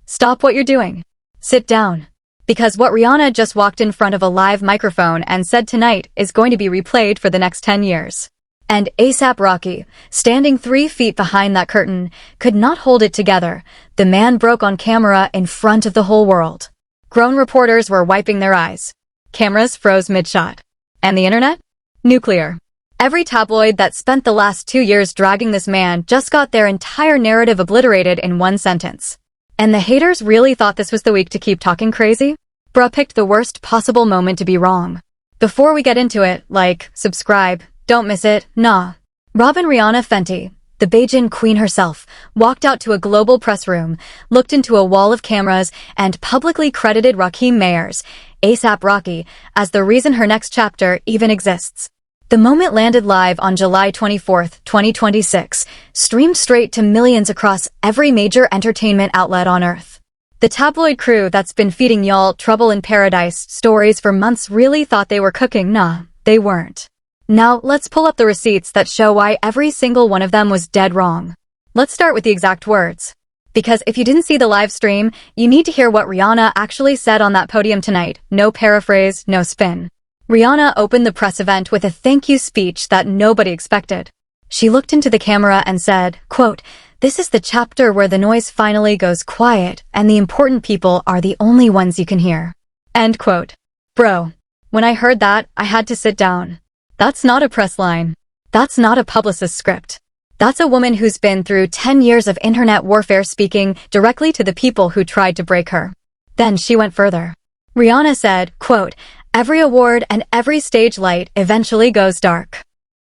Stop what you're doing. Sit down. Because what Rihanna just walked in front of a live microphone and said tonight is going to be replayed for the next 10 years. And A$AP Rocky, standing 3 feet behind that curtain, could not hold it together. The man broke on camera in front of the whole world. Grown reporters were wiping their eyes. Cameras froze mid-shot. And the internet? Nuclear. Every tabloid that spent the last 2 years dragging this man just got their entire narrative obliterated in one sentence. And the haters really thought this was the week to keep talking crazy? Bruh picked the worst possible moment to be wrong. Before we get into it, like, subscribe, don't miss it, nah. Robin Rihanna Fenty, the Beijing queen herself, walked out to a global press room, looked into a wall of cameras, and publicly credited Rakim Mayers, A$AP Rocky, as the reason her next chapter even exists. The moment landed live on July 24, 2026, streamed straight to millions across every major entertainment outlet on Earth. The tabloid crew that's been feeding y'all trouble in paradise stories for months really thought they were cooking. Nah, they weren't. Now, let's pull up the receipts that show why every single one of them was dead wrong. Let's start with the exact words. Because if you didn't see the live stream, you need to hear what Rihanna actually said on that podium tonight. No paraphrase, no spin. Rihanna opened the press event with a thank you speech that nobody expected. She looked into the camera and said, quote, "This is the chapter where the noise finally goes quiet and the important people are the only ones you can hear." End quote. Bro, when I heard that, I had to sit down. That's not a press line. That's not a publicist script. That's a woman who's been through 10 years of internet warfare speaking directly to the people who tried to break her. Then she went further. Rihanna said, quote, "Every award and every stage light eventually goes dark.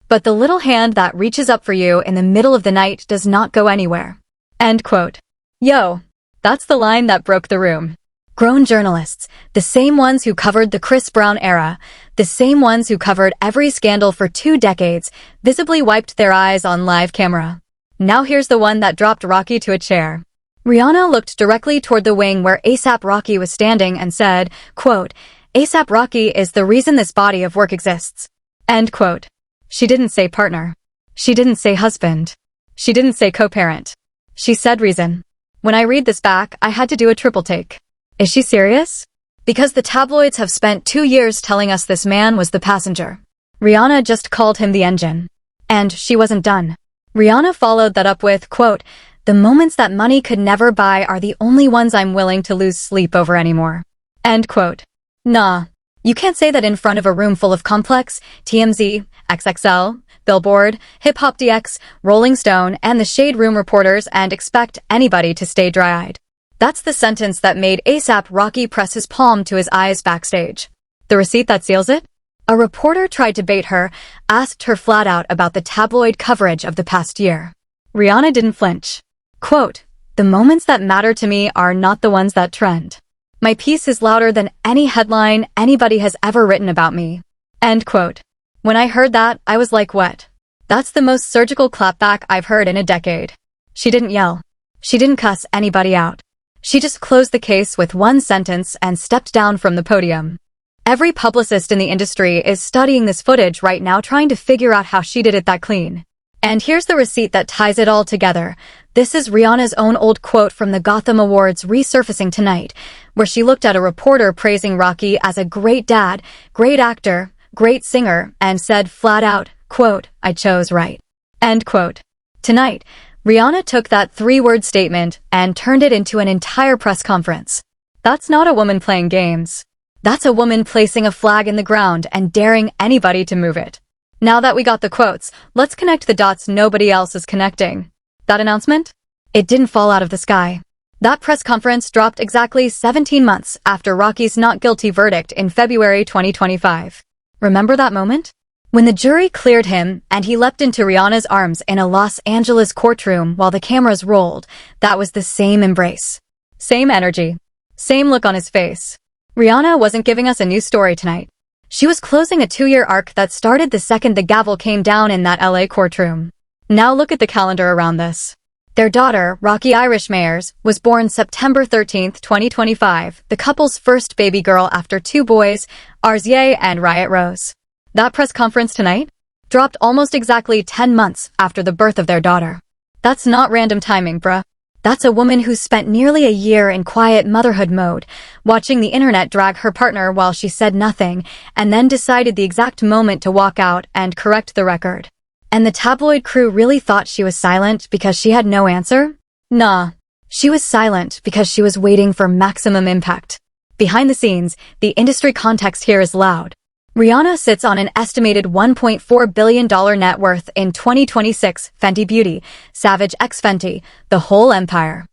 But the little hand that reaches up for you in the middle of the night does not go anywhere." End quote. Yo, that's the line that broke the room. Grown journalists, the same ones who covered the Chris Brown era, the same ones who covered every scandal for 2 decades, visibly wiped their eyes on live camera. Now here's the one that dropped Rocky to a chair. Rihanna looked directly toward the wing where A$AP Rocky was standing and said, quote, "A$AP Rocky is the reason this body of work exists." End quote. She didn't say partner. She didn't say husband. She didn't say co-parent. She said reason. When I read this back, I had to do a triple take. Is she serious? Because the tabloids have spent 2 years telling us this man was the passenger. Rihanna just called him the engine. And she wasn't done. Rihanna followed that up with, quote, "The moments that money could never buy are the only ones I'm willing to lose sleep over anymore." End quote. Nah, you can't say that in front of a room full of Complex, TMZ, XXL, Billboard, Hip Hop DX, Rolling Stone, and the Shade Room reporters and expect anybody to stay dry-eyed. That's the sentence that made A$AP Rocky press his palm to his eyes backstage. The receipt that seals it? A reporter tried to bait her, asked her flat out about the tabloid coverage of the past year. Rihanna didn't flinch. Quote, "The moments that matter to me are not the ones that trend. My piece is louder than any headline anybody has ever written about me." End quote. When I heard that, I was like, what? That's the most surgical clapback I've heard in a decade. She didn't yell. She didn't cuss anybody out. She just closed the case with one sentence and stepped down from the podium. Every publicist in the industry is studying this footage right now trying to figure out how she did it that clean. And here's the receipt that ties it all together. This is Rihanna's own old quote from the Gotham Awards resurfacing tonight, where she looked at a reporter praising Rocky as a great dad, great actor, great singer, and said flat out, quote, "I chose right." End quote. Tonight, Rihanna took that 3-word statement and turned it into an entire press conference. That's not a woman playing games. That's a woman placing a flag in the ground and daring anybody to move it. Now that we got the quotes, let's connect the dots nobody else is connecting. That announcement? It didn't fall out of the sky. That press conference dropped exactly 17 months after Rocky's not guilty verdict in February 2025. Remember that moment? When the jury cleared him and he leapt into Rihanna's arms in a Los Angeles courtroom while the cameras rolled, that was the same embrace. Same energy. Same look on his face. Rihanna wasn't giving us a new story tonight. She was closing a 2-year arc that started the second the gavel came down in that LA courtroom. Now look at the calendar around this. Their daughter, Rocky Irish Mayers, was born September 13, 2025, the couple's first baby girl after 2 boys, Arzie and Riot Rose. That press conference tonight dropped almost exactly 10 months after the birth of their daughter. That's not random timing, bruh. That's a woman who spent nearly a year in quiet motherhood mode, watching the internet drag her partner while she said nothing, and then decided the exact moment to walk out and correct the record. And the tabloid crew really thought she was silent because she had no answer? Nah. She was silent because she was waiting for maximum impact. Behind the scenes, the industry context here is loud. Rihanna sits on an estimated $1.4 billion net worth in 2026, Fenty Beauty, Savage x Fenty, the whole empire.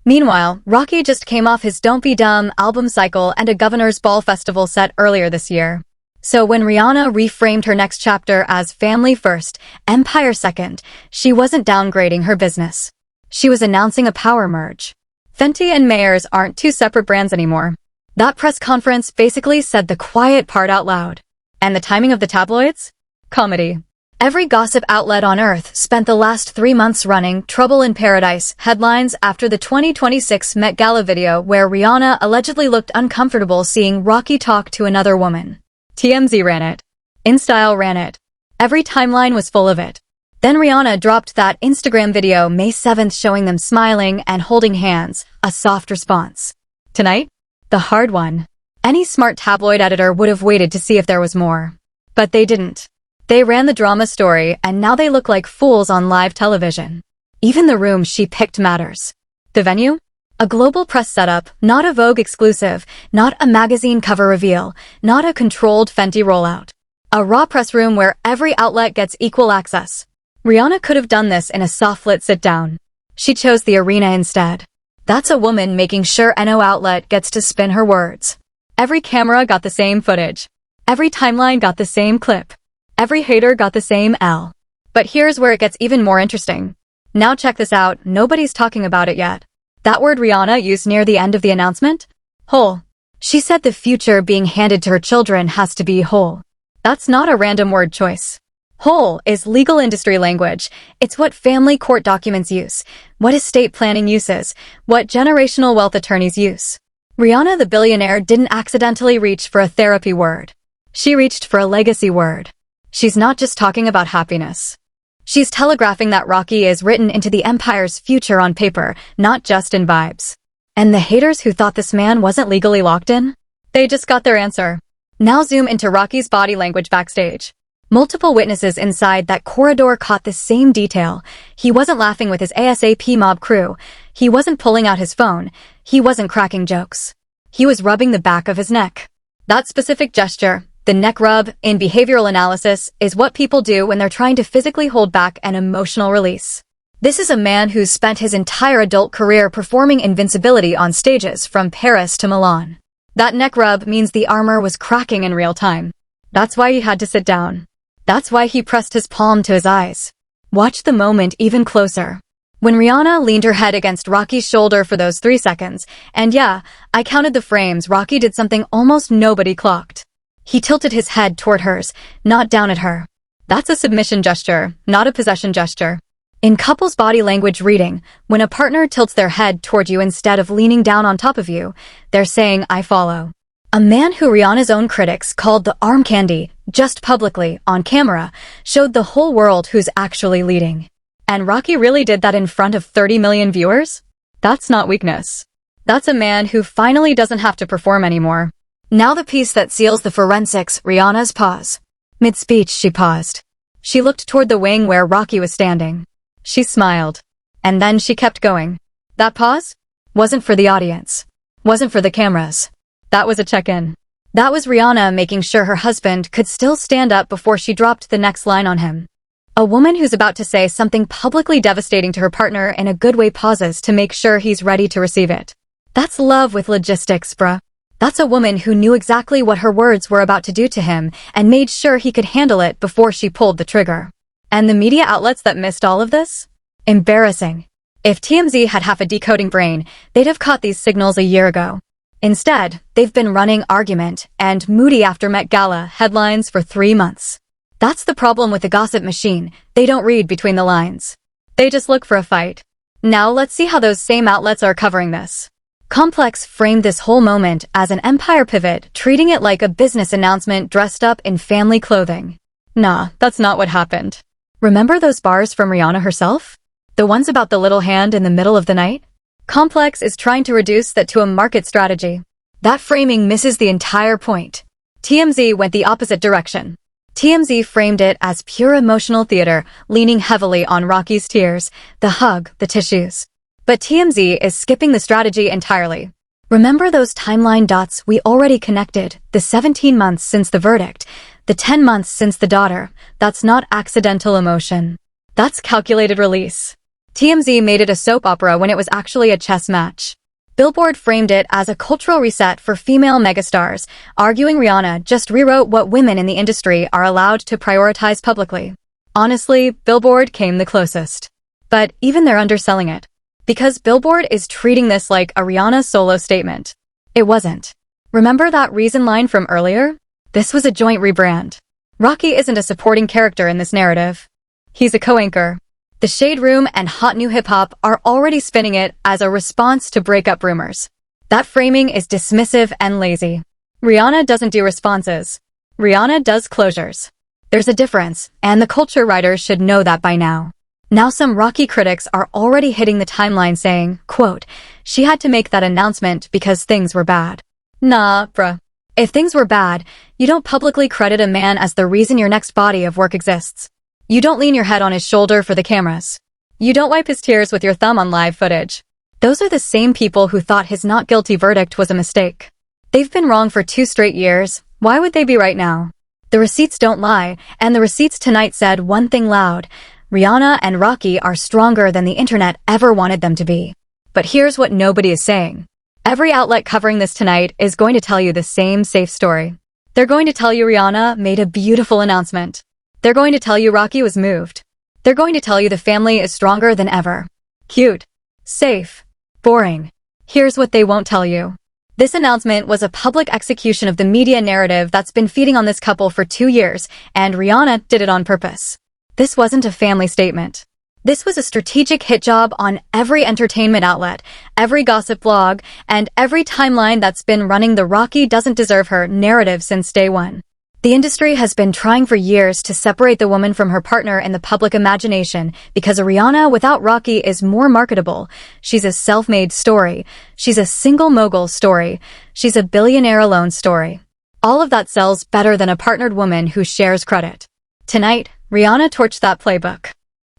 Meanwhile, Rocky just came off his Don't Be Dumb album cycle and a Governor's Ball festival set earlier this year. So when Rihanna reframed her next chapter as family first, empire second, she wasn't downgrading her business. She was announcing a power merge. Fenty and Mayors aren't two separate brands anymore. That press conference basically said the quiet part out loud. And the timing of the tabloids? Comedy. Every gossip outlet on Earth spent the last 3 months running Trouble in Paradise headlines after the 2026 Met Gala video where Rihanna allegedly looked uncomfortable seeing Rocky talk to another woman. TMZ ran it. InStyle ran it. Every timeline was full of it. Then Rihanna dropped that Instagram video May 7th showing them smiling and holding hands, a soft response. Tonight? The hard one. Any smart tabloid editor would have waited to see if there was more. But they didn't. They ran the drama story, and now they look like fools on live television. Even the room she picked matters. The venue? A global press setup, not a Vogue exclusive, not a magazine cover reveal, not a controlled Fenty rollout. A raw press room where every outlet gets equal access. Rihanna could have done this in a soft-lit sit-down. She chose the arena instead. That's a woman making sure no outlet gets to spin her words. Every camera got the same footage. Every timeline got the same clip. Every hater got the same L. But here's where it gets even more interesting. Now check this out, nobody's talking about it yet. That word Rihanna used near the end of the announcement? Whole. She said the future being handed to her children has to be whole. That's not a random word choice. Whole is legal industry language. It's what family court documents use, what estate planning uses, what generational wealth attorneys use. Rihanna the billionaire didn't accidentally reach for a therapy word. She reached for a legacy word. She's not just talking about happiness. She's telegraphing that Rocky is written into the empire's future on paper, not just in vibes. And the haters who thought this man wasn't legally locked in? They just got their answer. Now zoom into Rocky's body language backstage. Multiple witnesses inside that corridor caught the same detail. He wasn't laughing with his ASAP mob crew. He wasn't pulling out his phone. He wasn't cracking jokes. He was rubbing the back of his neck. That specific gesture, the neck rub, in behavioral analysis, is what people do when they're trying to physically hold back an emotional release. This is a man who's spent his entire adult career performing invincibility on stages from Paris to Milan. That neck rub means the armor was cracking in real time. That's why he had to sit down. That's why he pressed his palm to his eyes. Watch the moment even closer. When Rihanna leaned her head against Rocky's shoulder for those 3 seconds, and yeah, I counted the frames, Rocky did something almost nobody clocked. He tilted his head toward hers, not down at her. That's a submission gesture, not a possession gesture. In couples body language reading, when a partner tilts their head toward you instead of leaning down on top of you, they're saying, I follow. A man who Rihanna's own critics called the arm candy, just publicly, on camera, showed the whole world who's actually leading. And Rocky really did that in front of 30 million viewers? That's not weakness. That's a man who finally doesn't have to perform anymore. Now the piece that seals the forensics, Rihanna's pause. Mid-speech, she paused. She looked toward the wing where Rocky was standing. She smiled. And then she kept going. That pause? Wasn't for the audience. Wasn't for the cameras. That was a check-in. That was Rihanna making sure her husband could still stand up before she dropped the next line on him. A woman who's about to say something publicly devastating to her partner in a good way pauses to make sure he's ready to receive it. That's love with logistics, bruh. That's a woman who knew exactly what her words were about to do to him and made sure he could handle it before she pulled the trigger. And the media outlets that missed all of this? Embarrassing. If TMZ had half a decoding brain, they'd have caught these signals a year ago. Instead, they've been running argument and moody after Met Gala headlines for 3 months. That's the problem with the gossip machine. They don't read between the lines. They just look for a fight. Now let's see how those same outlets are covering this. Complex framed this whole moment as an empire pivot, treating it like a business announcement dressed up in family clothing. Nah, that's not what happened. Remember those bars from Rihanna herself? The ones about the little hand in the middle of the night? Complex is trying to reduce that to a market strategy. That framing misses the entire point. TMZ went the opposite direction. TMZ framed it as pure emotional theater, leaning heavily on Rocky's tears, the hug, the tissues. But TMZ is skipping the strategy entirely. Remember those timeline dots we already connected, the 17 months since the verdict, the 10 months since the daughter? That's not accidental emotion. That's calculated release. TMZ made it a soap opera when it was actually a chess match. Billboard framed it as a cultural reset for female megastars, arguing Rihanna just rewrote what women in the industry are allowed to prioritize publicly. Honestly, Billboard came the closest. But even they're underselling it. Because Billboard is treating this like a Rihanna solo statement. It wasn't. Remember that reason line from earlier? This was a joint rebrand. Rocky isn't a supporting character in this narrative. He's a co-anchor. The Shade Room and Hot New Hip Hop are already spinning it as a response to breakup rumors. That framing is dismissive and lazy. Rihanna doesn't do responses. Rihanna does closures. There's a difference, and the culture writers should know that by now. Now some Rocky critics are already hitting the timeline saying, quote, she had to make that announcement because things were bad. Nah, bruh. If things were bad, you don't publicly credit a man as the reason your next body of work exists. You don't lean your head on his shoulder for the cameras. You don't wipe his tears with your thumb on live footage. Those are the same people who thought his not guilty verdict was a mistake. They've been wrong for 2 straight years. Why would they be right now? The receipts don't lie, and the receipts tonight said one thing loud. Rihanna and Rocky are stronger than the internet ever wanted them to be. But here's what nobody is saying. Every outlet covering this tonight is going to tell you the same safe story. They're going to tell you Rihanna made a beautiful announcement. They're going to tell you Rocky was moved. They're going to tell you the family is stronger than ever. Cute. Safe. Boring. Here's what they won't tell you. This announcement was a public execution of the media narrative that's been feeding on this couple for 2 years, and Rihanna did it on purpose. This wasn't a family statement. This was a strategic hit job on every entertainment outlet, every gossip blog, and every timeline that's been running the Rocky doesn't deserve her narrative since day one. The industry has been trying for years to separate the woman from her partner in the public imagination because a Rihanna without Rocky is more marketable. She's a self-made story. She's a single mogul story. She's a billionaire alone story. All of that sells better than a partnered woman who shares credit. Tonight, Rihanna torched that playbook.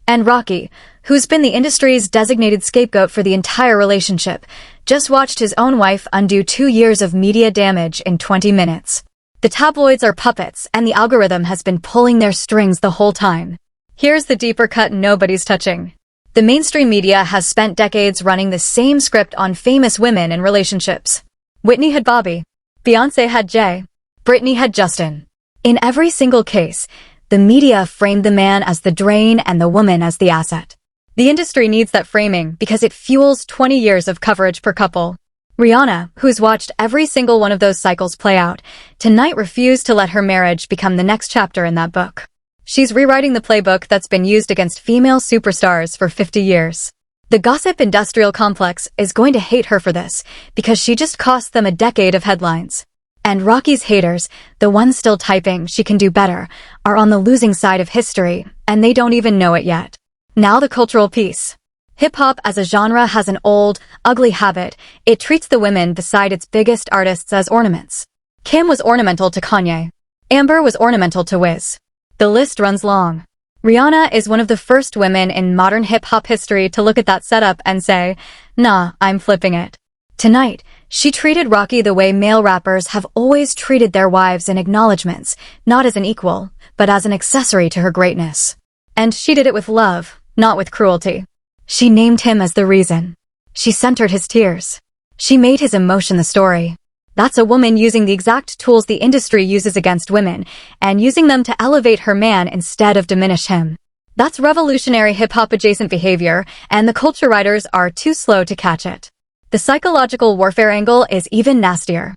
And Rocky, who's been the industry's designated scapegoat for the entire relationship, just watched his own wife undo 2 years of media damage in 20 minutes. The tabloids are puppets, and the algorithm has been pulling their strings the whole time. Here's the deeper cut nobody's touching. The mainstream media has spent decades running the same script on famous women and relationships. Whitney had Bobby. Beyonce had Jay. Britney had Justin. In every single case, the media framed the man as the drain and the woman as the asset. The industry needs that framing because it fuels 20 years of coverage per couple. Rihanna, who's watched every single one of those cycles play out, tonight refused to let her marriage become the next chapter in that book. She's rewriting the playbook that's been used against female superstars for 50 years. The gossip industrial complex is going to hate her for this, because she just cost them a decade of headlines. And Rocky's haters, the ones still typing she can do better, are on the losing side of history, and they don't even know it yet. Now the cultural piece. Hip-hop as a genre has an old, ugly habit. It treats the women beside its biggest artists as ornaments. Kim was ornamental to Kanye. Amber was ornamental to Wiz. The list runs long. Rihanna is one of the first women in modern hip-hop history to look at that setup and say, nah, I'm flipping it. Tonight, she treated Rocky the way male rappers have always treated their wives in acknowledgments, not as an equal, but as an accessory to her greatness. And she did it with love, not with cruelty. She named him as the reason. She centered his tears. She made his emotion the story. That's a woman using the exact tools the industry uses against women, and using them to elevate her man instead of diminish him. That's revolutionary hip-hop adjacent behavior, and the culture writers are too slow to catch it. The psychological warfare angle is even nastier.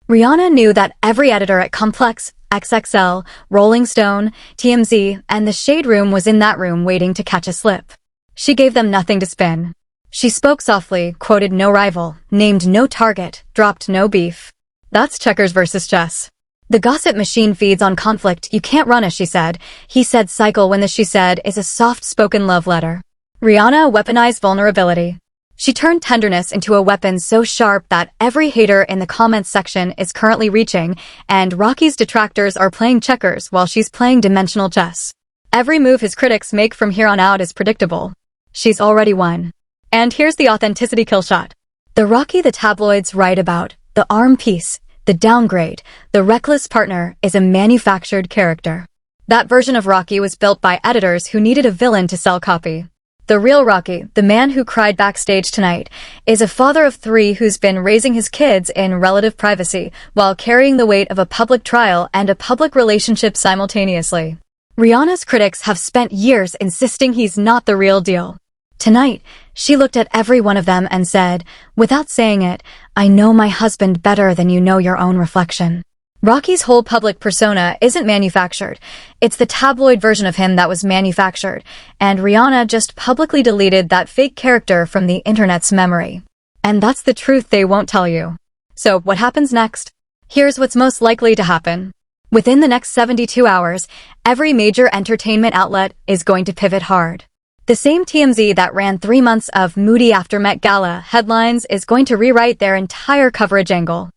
Rihanna knew that every editor at Complex, XXL, Rolling Stone, TMZ, and the Shade Room was in that room waiting to catch a slip. She gave them nothing to spin. She spoke softly, quoted no rival, named no target, dropped no beef. That's checkers versus chess. The gossip machine feeds on conflict. You can't run a she said, he said cycle when the she said is a soft-spoken love letter. Rihanna weaponized vulnerability. She turned tenderness into a weapon so sharp that every hater in the comments section is currently reaching, and Rocky's detractors are playing checkers while she's playing dimensional chess. Every move his critics make from here on out is predictable. She's already won. And here's the authenticity kill shot. The Rocky the tabloids write about, the arm piece, the downgrade, the reckless partner is a manufactured character. That version of Rocky was built by editors who needed a villain to sell copy. The real Rocky, the man who cried backstage tonight, is a father of 3 who's been raising his kids in relative privacy while carrying the weight of a public trial and a public relationship simultaneously. Rihanna's critics have spent years insisting he's not the real deal. Tonight, she looked at every one of them and said, without saying it, I know my husband better than you know your own reflection. Rocky's whole public persona isn't manufactured. It's the tabloid version of him that was manufactured, and Rihanna just publicly deleted that fake character from the internet's memory. And that's the truth they won't tell you. So what happens next? Here's what's most likely to happen. Within the next 72 hours, every major entertainment outlet is going to pivot hard. The same TMZ that ran 3 months of moody after Met Gala headlines is going to rewrite their entire coverage angle.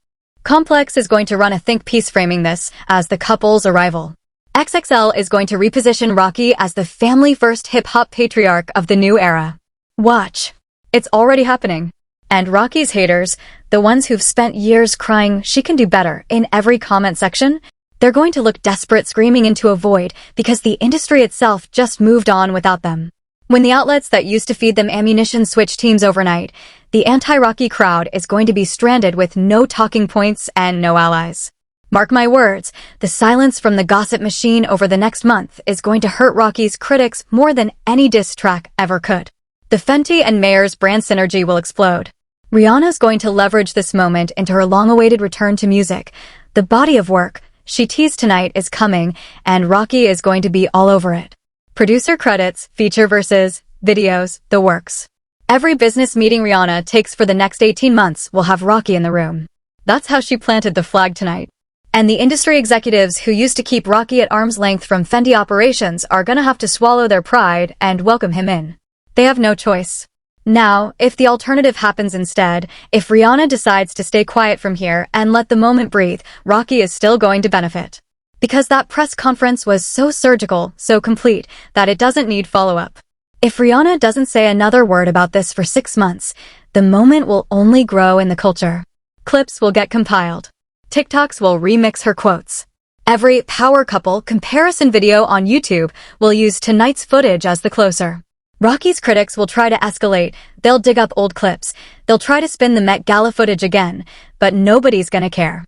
Complex is going to run a think piece framing this as the couple's arrival. XXL is going to reposition Rocky as the family-first hip-hop patriarch of the new era. Watch. It's already happening. And Rocky's haters, the ones who've spent years crying she can do better in every comment section, they're going to look desperate screaming into a void because the industry itself just moved on without them. When the outlets that used to feed them ammunition switch teams overnight, the anti-Rocky crowd is going to be stranded with no talking points and no allies. Mark my words, the silence from the gossip machine over the next month is going to hurt Rocky's critics more than any diss track ever could. The Fenty and Mayer's brand synergy will explode. Rihanna's going to leverage this moment into her long-awaited return to music. The body of work she teased tonight is coming, and Rocky is going to be all over it. Producer credits, feature verses, videos, the works. Every business meeting Rihanna takes for the next 18 months will have Rocky in the room. That's how she planted the flag tonight. And the industry executives who used to keep Rocky at arm's length from Fenty operations are gonna have to swallow their pride and welcome him in. They have no choice. Now, if the alternative happens instead, if Rihanna decides to stay quiet from here and let the moment breathe, Rocky is still going to benefit. Because that press conference was so surgical, so complete, that it doesn't need follow-up. If Rihanna doesn't say another word about this for 6 months, the moment will only grow in the culture. Clips will get compiled. TikToks will remix her quotes. Every power couple comparison video on YouTube will use tonight's footage as the closer. Rocky's critics will try to escalate, they'll dig up old clips, they'll try to spin the Met Gala footage again, but nobody's gonna care.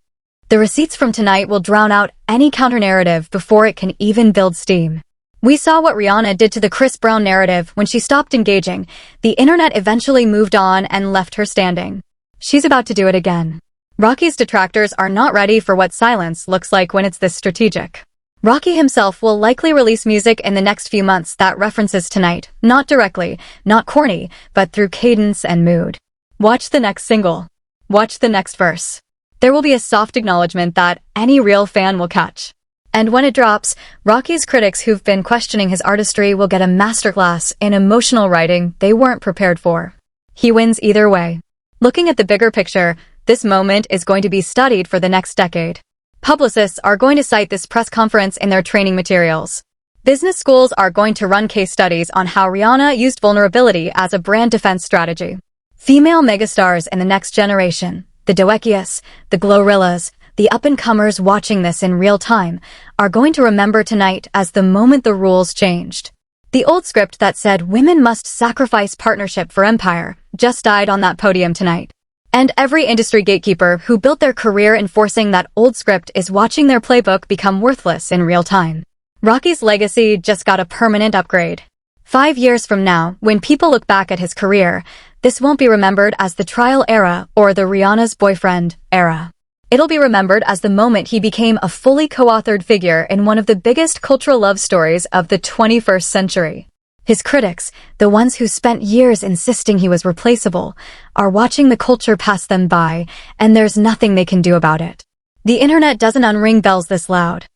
The receipts from tonight will drown out any counter-narrative before it can even build steam. We saw what Rihanna did to the Chris Brown narrative when she stopped engaging. The internet eventually moved on and left her standing. She's about to do it again. Rocky's detractors are not ready for what silence looks like when it's this strategic. Rocky himself will likely release music in the next few months that references tonight, not directly, not corny, but through cadence and mood. Watch the next single. Watch the next verse. There will be a soft acknowledgement that any real fan will catch. And when it drops, Rocky's critics who've been questioning his artistry will get a masterclass in emotional writing they weren't prepared for. He wins either way. Looking at the bigger picture, this moment is going to be studied for the next decade. Publicists are going to cite this press conference in their training materials. Business schools are going to run case studies on how Rihanna used vulnerability as a brand defense strategy. Female megastars in the next generation, the Doekias, the Glorrillas, the up-and-comers watching this in real time, are going to remember tonight as the moment the rules changed. The old script that said women must sacrifice partnership for empire just died on that podium tonight. And every industry gatekeeper who built their career enforcing that old script is watching their playbook become worthless in real time. Rocky's legacy just got a permanent upgrade. 5 years from now, when people look back at his career, this won't be remembered as the trial era or the Rihanna's boyfriend era. It'll be remembered as the moment he became a fully co-authored figure in one of the biggest cultural love stories of the 21st century. His critics, the ones who spent years insisting he was replaceable, are watching the culture pass them by, and there's nothing they can do about it. The internet doesn't unring bells this loud.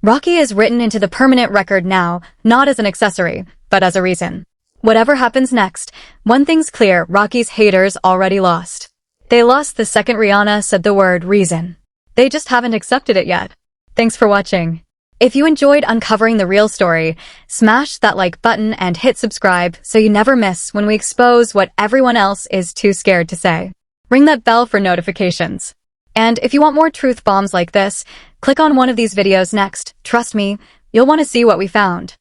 Rocky is written into the permanent record now, not as an accessory, but as a reason. Whatever happens next, one thing's clear, Rocky's haters already lost. They lost the second Rihanna said the word reason. They just haven't accepted it yet. Thanks for watching. If you enjoyed uncovering the real story, smash that like button and hit subscribe so you never miss when we expose what everyone else is too scared to say. Ring that bell for notifications. And if you want more truth bombs like this, click on one of these videos next. Trust me, you'll want to see what we found.